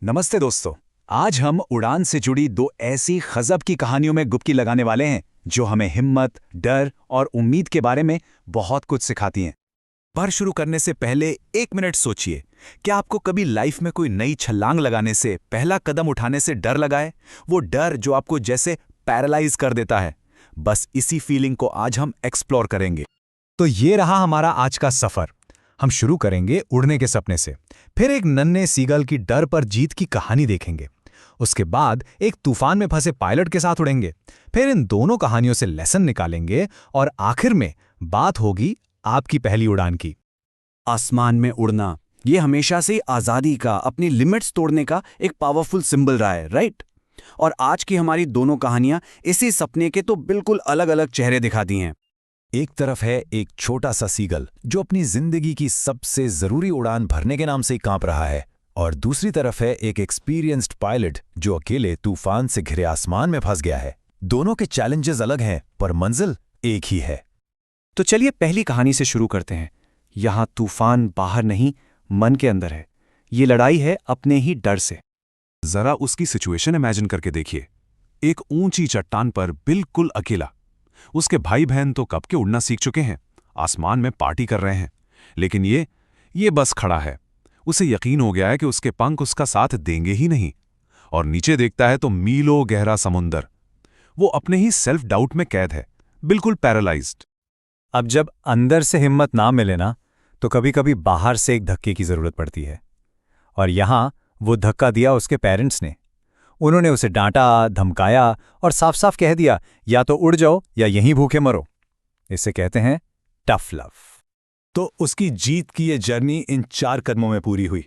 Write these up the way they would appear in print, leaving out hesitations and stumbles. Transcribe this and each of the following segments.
नमस्ते दोस्तों। आज हम उड़ान से जुड़ी दो ऐसी गजब की कहानियों में डुबकी लगाने वाले हैं जो हमें हिम्मत, डर और उम्मीद के बारे में बहुत कुछ सिखाती हैं। पर शुरू करने से पहले 1 मिनट सोचिए, क्या आपको कभी लाइफ में कोई नई छलांग लगाने से, पहला कदम उठाने से डर लगा है? वो डर जो आपको जैसे पैरालाइज कर देता है। बस इसी फीलिंग को आज हम एक्सप्लोर करेंगे। तो ये रहा हमारा आज का सफर। हम शुरू करेंगे उड़ने के सपने से, फिर एक नन्हे सीगल की डर पर जीत की कहानी देखेंगे। उसके बाद एक तूफान में फंसे पायलट के साथ उड़ेंगे, फिर इन दोनों कहानियों से लेसन निकालेंगे और आखिर में बात होगी आपकी पहली उड़ान की। आसमान में उड़ना ये हमेशा से आज़ादी का, अपनी लिमिट्स तोड़ने का एक पावरफुल सिंबल रहा है, राइट? और आज की हमारी दोनों कहानियां इसी सपने के तो बिल्कुल अलग अलग चेहरे दिखाती हैं। एक तरफ है एक छोटा सा सीगल जो अपनी जिंदगी की सबसे जरूरी उड़ान भरने के नाम से ही कांप रहा है, और दूसरी तरफ है एक एक्सपीरियंस्ड पायलट जो अकेले तूफान से घिरे आसमान में फंस गया है। दोनों के चैलेंजेस अलग हैं, पर मंजिल एक ही है। तो चलिए पहली कहानी से शुरू करते हैं। यहाँ तूफान बाहर नहीं, मन के अंदर है। ये लड़ाई है अपने ही डर से। जरा उसकी सिचुएशन इमेजिन करके देखिए। एक ऊंची चट्टान पर बिल्कुल अकेला। उसके भाई बहन तो कब के उड़ना सीख चुके हैं, आसमान में पार्टी कर रहे हैं, लेकिन ये बस खड़ा है। उसे यकीन हो गया है कि उसके पंख उसका साथ देंगे ही नहीं। और नीचे देखता है तो मीलों गहरा समुंदर। वो अपने ही सेल्फ डाउट में कैद है, बिल्कुल पैरालाइज्ड। अब जब अंदर से हिम्मत ना मिले ना, तो कभी कभी बाहर से एक धक्के की जरूरत पड़ती है। और यहां वो धक्का दिया उसके पेरेंट्स ने। उन्होंने उसे डांटा, धमकाया और साफ साफ कह दिया, या तो उड़ जाओ या यहीं भूखे मरो। इसे कहते हैं टफ लव। तो उसकी जीत की ये जर्नी इन 4 कदमों में पूरी हुई।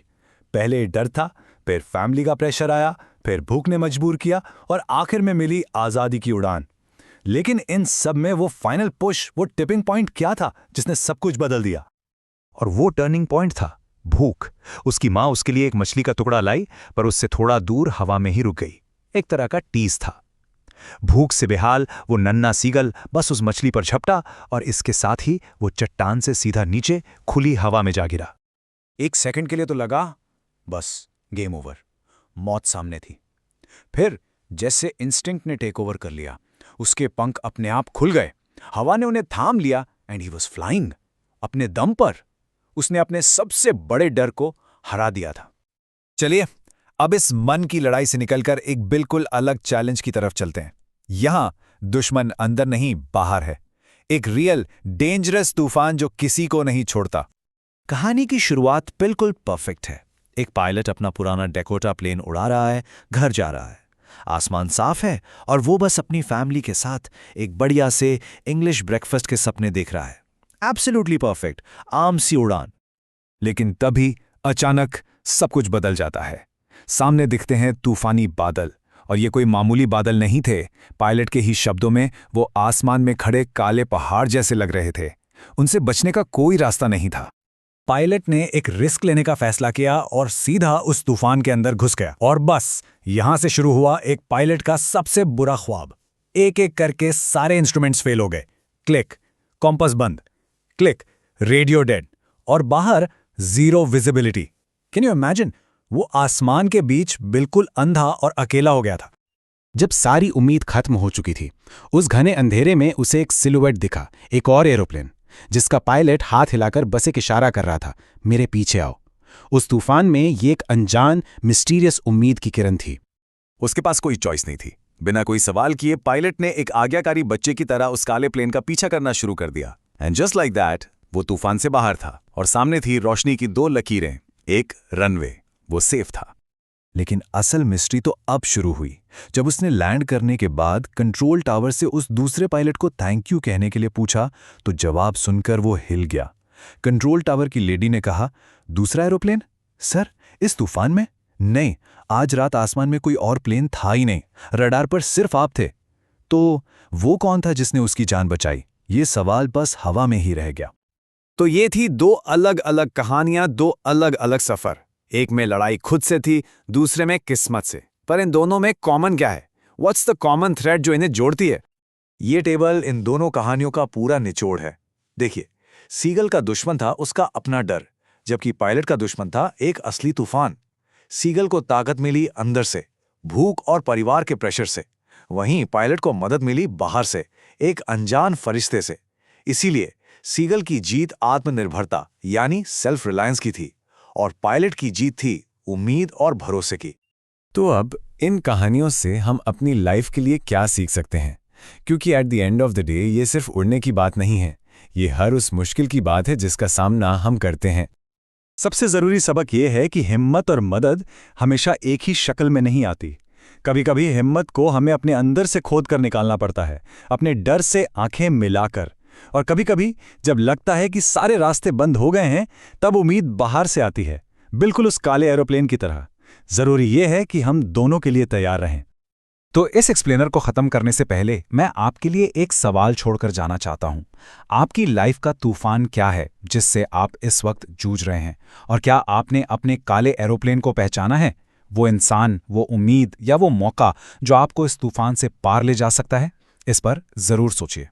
पहले डर था, फिर फैमिली का प्रेशर आया, फिर भूख ने मजबूर किया, और आखिर में मिली आजादी की उड़ान। लेकिन इन सब में वो फाइनल पुश, वो टिपिंग पॉइंट क्या था जिसने सब कुछ बदल दिया? और वो टर्निंग पॉइंट था भूख। उसकी माँ उसके लिए एक मछली का टुकड़ा लाई, पर उससे थोड़ा दूर हवा में ही रुक गई। एक तरह का टीज था। भूख से बेहाल वो नन्हा सीगल बस उस मछली पर झपटा, और इसके साथ ही वो चट्टान से सीधा नीचे खुली हवा में जा गिरा। एक सेकंड के लिए तो लगा बस गेम ओवर, मौत सामने थी। फिर जैसे इंस्टिंक्ट ने टेक ओवर कर लिया, उसके पंख अपने आप खुल गए, हवा ने उन्हें थाम लिया, एंड ही वॉज फ्लाइंग। अपने दम पर उसने अपने सबसे बड़े डर को हरा दिया था। चलिए अब इस मन की लड़ाई से निकलकर एक बिल्कुल अलग चैलेंज की तरफ चलते हैं। यहां दुश्मन अंदर नहीं, बाहर है। एक रियल डेंजरस तूफान जो किसी को नहीं छोड़ता। कहानी की शुरुआत बिल्कुल परफेक्ट है। एक पायलट अपना पुराना डेकोटा प्लेन उड़ा रहा है, घर जा रहा है। आसमान साफ है और वो बस अपनी फैमिली के साथ एक बढ़िया से इंग्लिश ब्रेकफास्ट के सपने देख रहा है। एब्सोल्युटली परफेक्ट, आम सी उड़ान। लेकिन तभी अचानक सब कुछ बदल जाता है। सामने दिखते हैं तूफानी बादल, और ये कोई मामूली बादल नहीं थे। पायलट के ही शब्दों में वो आसमान में खड़े काले पहाड़ जैसे लग रहे थे। उनसे बचने का कोई रास्ता नहीं था। पायलट ने एक रिस्क लेने का फैसला किया और सीधा उस तूफान के अंदर घुस गया। और बस यहां से शुरू हुआ एक पायलट का सबसे बुरा ख्वाब। एक एक करके सारे इंस्ट्रूमेंट्स फेल हो गए। क्लिक, कॉम्पास बंद, क्लिक, रेडियो डेड, और बाहर zero visibility. Can you imagine? वो आसमान के बीच बिल्कुल अंधा और अकेला हो गया था। जब सारी उम्मीद खत्म हो चुकी थी, उस घने अंधेरे में उसे एक सिलुएट दिखा, एक और एरोप्लेन, जिसका पायलट हाथ हिलाकर बस एक इशारा कर रहा था, मेरे पीछे आओ। उस तूफान में ये एक अनजान, मिस्टीरियस उम्मीद की किरण थी। उसके पास कोई चॉइस नहीं थी। बिना कोई सवाल किए पायलट ने एक आज्ञाकारी बच्चे की तरह उस काले प्लेन का पीछा करना शुरू कर दिया। एंड जस्ट लाइक दैट वो तूफान से बाहर था, और सामने थी रोशनी की 2 लकीरें, एक रनवे। वो सेफ था। लेकिन असल मिस्ट्री तो अब शुरू हुई, जब उसने लैंड करने के बाद कंट्रोल टावर से उस दूसरे पायलट को थैंक यू कहने के लिए पूछा, तो जवाब सुनकर वो हिल गया। कंट्रोल टावर की लेडी ने कहा, दूसरा एरोप्लेन? सर, इस तूफान में? नहीं, आज रात आसमान में कोई और प्लेन था ही नहीं, रडार पर सिर्फ आप थे। तो वो कौन था जिसने उसकी जान बचाई? ये सवाल बस हवा में ही रह गया। तो ये थी 2 अलग अलग कहानियां, 2 अलग अलग सफर। एक में लड़ाई खुद से थी, दूसरे में किस्मत से। पर इन दोनों में कॉमन क्या है? व्हाट्स द कॉमन थ्रेड जो इन्हें जोड़ती है? ये टेबल इन दोनों कहानियों का पूरा निचोड़ है। देखिए, सीगल का दुश्मन था उसका अपना डर, जबकि पायलट का दुश्मन था एक असली तूफान। सीगल को ताकत मिली अंदर से, भूख और परिवार के प्रेशर से। वहीं पायलट को मदद मिली बाहर से, एक अनजान फरिश्ते से। इसीलिए सीगल की जीत आत्मनिर्भरता यानी सेल्फ रिलायंस की थी, और पायलट की जीत थी उम्मीद और भरोसे की। तो अब इन कहानियों से हम अपनी लाइफ के लिए क्या सीख सकते हैं? क्योंकि at the end of the day ये सिर्फ उड़ने की बात नहीं है, ये हर उस मुश्किल की बात है जिसका सामना हम करते हैं। सबसे जरूरी सबक यह है कि हिम्मत और मदद हमेशा एक ही शक्ल में नहीं आती। कभी कभी हिम्मत को हमें अपने अंदर से खोद कर निकालना पड़ता है, अपने डर से आंखें मिलाकर। और कभी कभी जब लगता है कि सारे रास्ते बंद हो गए हैं, तब उम्मीद बाहर से आती है, बिल्कुल उस काले एरोप्लेन की तरह। जरूरी यह है कि हम दोनों के लिए तैयार रहें। तो इस एक्सप्लेनर को खत्म करने से पहले मैं आपके लिए एक सवाल छोड़कर जाना चाहता हूं। आपकी लाइफ का तूफान क्या है जिससे आप इस वक्त जूझ रहे हैं? और क्या आपने अपने काले एरोप्लेन को पहचाना है? वो इंसान, वो उम्मीद या वो मौका जो आपको इस तूफान से पार ले जा सकता है? इस पर जरूर सोचिए।